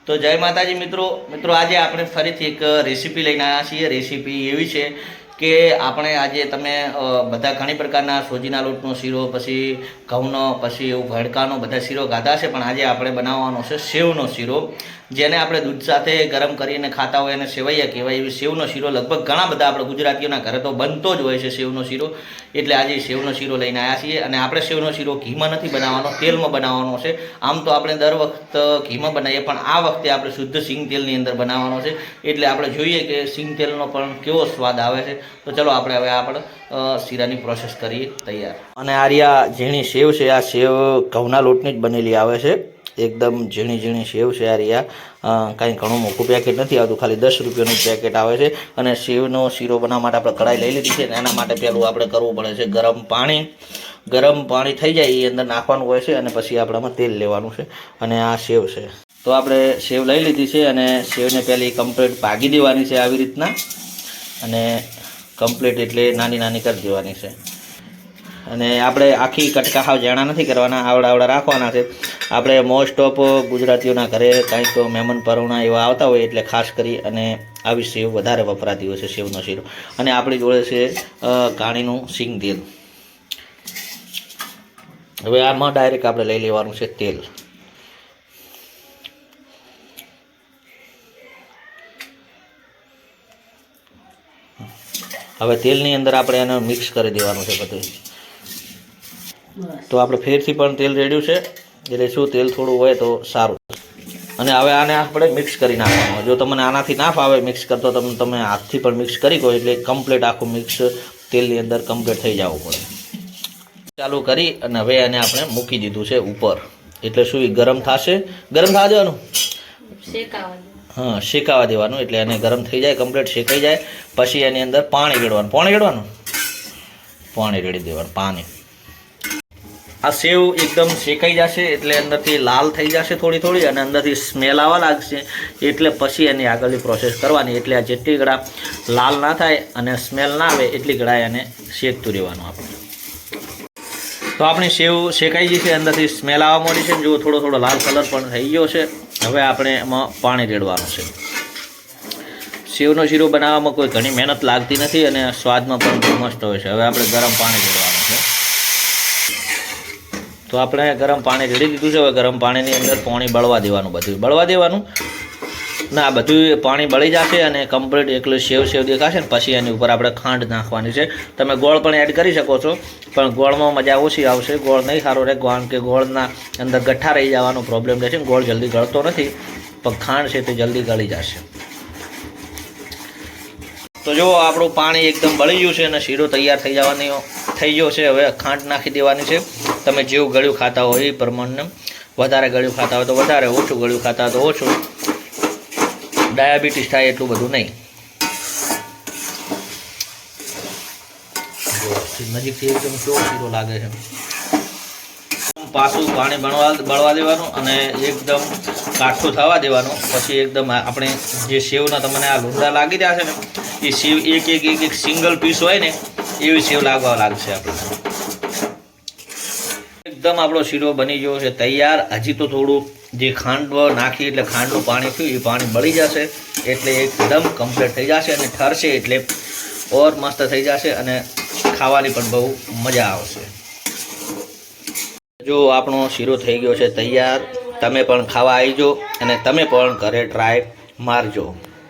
તો જય માતાજી મિત્રો આજે આપણે ફરીથી એક રેસીપી લઈને આવ્યા છીએ। રેસીપી એવી છે કે આપણે આજે તમે બધા ઘણી પ્રકારના સોજીના લોટનો શીરો, પછી ઘઉંનો, પછી એવું ભડકાનો બધા શીરો ખાધા છે, પણ આજે આપણે બનાવવાનો છે સેવનો શીરો, જેને આપણે દૂધ સાથે ગરમ કરીને ખાતા હોય અને સેવૈયા કહેવાય। એવી સેવનો શીરો લગભગ ઘણા બધા આપણે ગુજરાતીઓના ઘરે તો બનતો જ હોય છે સેવનો શીરો, એટલે આજે સેવનો શીરો લઈને આવ્યા છીએ। અને આપણે સેવનો શીરો ઘીમાં નથી બનાવવાનો, તેલમાં બનાવવાનો છે। આમ તો આપણે દર વખત ઘીમાં બનાવીએ, પણ આ વખતે આપણે શુદ્ધ સિંગ તેલની અંદર બનાવવાનો છે, એટલે આપણે જોઈએ કે સિંગ તેલનો પણ કેવો સ્વાદ આવે છે। તો ચલો આપણે હવે શીરાની પ્રોસેસ કરીએ તૈયાર। અને આ રહ્યા ઝીણી સેવ છે, આ સેવ ઘઉંના લોટની જ બનેલી આવે છે, એકદમ ઝીણી ઝીણી સેવ છે। આ રહ્યા કાંઈ ઘણું મોટું પેકેટ નથી આવતું, ખાલી 10 રૂપિયાનું પેકેટ આવે છે। અને સેવનો શીરો બનાવવા માટે આપણે કઢાઈ લઈ લીધી છે, એના માટે પહેલું આપણે કરવું પડે છે ગરમ પાણી થઈ જાય એ અંદર નાખવાનું હોય છે, અને પછી આપણામાં તેલ લેવાનું છે। અને આ સેવ છે, તો આપણે સેવ લઈ લીધી છે, અને સેવને પહેલી કમ્પ્લીટ ભાગી દેવાની છે આવી રીતના, અને કમ્પ્લીટ એટલે નાની નાની કરી દેવાની છે। અને આપણે આખી કટકા હાવ જાણા નથી કરવાના, આવડા રાખવાના છે। આપણે મોસ્ટ ઓફ ગુજરાતીઓના ઘરે કાંઈક મહેમાન પરોણા એવા આવતા હોય એટલે ખાસ કરી અને આવી સેવ વધારે વપરાતી હોય છે, સેવનો શીરો। અને આપણી જોડે છે ઘાણીનું સિંગ તેલ। હવે આમાં ડાયરેક્ટ આપણે લઈ લેવાનું છે તેલ। હવે તેલની અંદર આપણે એને મિક્સ કરી દેવાનું છે બધું। તો આપણે ફેરથી પણ તેલ રેડ્યું છે, એટલે શું તેલ થોડું હોય તો સારું। અને હવે આને આપણે મિક્સ કરી નાખવાનું। જો તમને આનાથી ના ફાવે મિક્સ કરતો, તમે હાથથી પણ મિક્સ કરી કહો, એટલે કમ્પ્લીટ આખું મિક્સ તેલની અંદર કમ્પ્લીટ થઈ જવું પડે। ચાલુ કરી અને હવે એને આપણે મૂકી દીધું છે ઉપર, એટલે શું ગરમ થશે, ગરમ થવા દેવાનું, હા શેકાવા દેવાનું, એટલે એને ગરમ થઈ જાય, કમ્પ્લીટ શેકાઈ જાય પછી એની અંદર પાણી રેડવાનું, પાણી રેડી દેવાનું પાણી। આ સેવ એકદમ શેકાઈ જશે એટલે અંદરથી લાલ થઈ જશે થોડી, અને અંદરથી સ્મેલ આવવા લાગશે, એટલે પછી એની આગળની પ્રોસેસ કરવાની। એટલે આ જેટલી ઘડા લાલ ના થાય અને સ્મેલ ના આવે એટલી ઘડા એને શેકતું રહેવાનું આપણે। તો આપણી સેવ શેકાઈ ગઈ છે, અંદરથી સ્મેલ આવવા માંડી છે, જો થોડો લાલ કલર પણ થઈ ગયો છે। હવે આપણે એમાં પાણી રેડવાનું છે। સેવનો શીરો બનાવવામાં કોઈ ઘણી મહેનત લાગતી નથી, અને સ્વાદમાં પણ મસ્ત હોય છે। હવે આપણે ગરમ પાણી રેડવાનું છે, તો આપણે ગરમ પાણી રેડી દીધું છે। હવે ગરમ પાણીની અંદર પાણી બળવા દેવાનું, બધું પાણી બળી જશે અને કમ્પ્લીટ એકલું સેવ દેખાશે ને પછી એની ઉપર આપણે ખાંડ નાખવાની છે। તમે ગોળ પણ એડ કરી શકો છો, પણ ગોળમાં મજા ઓછી આવશે, ગોળ નહીં સારો રહે, કારણ કે ગોળના અંદર ગઠ્ઠા રહી જવાનો પ્રોબ્લેમ રહેશે। ગોળ જલ્દી ગળતો નથી, પણ ખાંડ છે તે જલ્દી ગળી જશે। તો જો આપણું પાણી એકદમ બળી ગયું છે અને શીરો તૈયાર થઈ ગયો છે। હવે ખાંડ નાખી દેવાની છે। તમે જેવું ગળ્યું ખાતા હોય એ પ્રમાણે, વધારે ગળ્યું ખાતા હોય તો વધારે, ઓછું ગળ્યું ખાતા હોય તો ઓછું, ડાયાબિટીસ થાય એટલું બધું નહીં। નજીકથી એકદમ કેવો શીરો લાગે છે। પાછું પાણી બળવા દેવાનું અને એકદમ કાઠું થવા દેવાનું, પછી એકદમ આપણે જે સેવના તમને આ લૂંડા લાગી રહ્યા છે ને, એ સેવ એક સિંગલ પીસ હોય ને એવી સેવ લાગવા લાગશે આપણે। એકદમ આપણો શીરો બની ગયો છે તૈયાર। હજી તો થોડું જે ખાંડ નાખી એટલે ખાંડનું પાણી થયું એ પાણી બળી જશે, એટલે એકદમ કમ્પ્લીટ થઈ જશે અને ઠરશે એટલે ઓર મસ્ત થઈ જશે, અને ખાવાની પણ બહુ મજા આવશે। જો આપણો શીરો થઈ ગયો છે તૈયાર, તમે પણ ખાવા આવી જાઓ અને તમે પણ ઘરે ટ્રાય મારજો।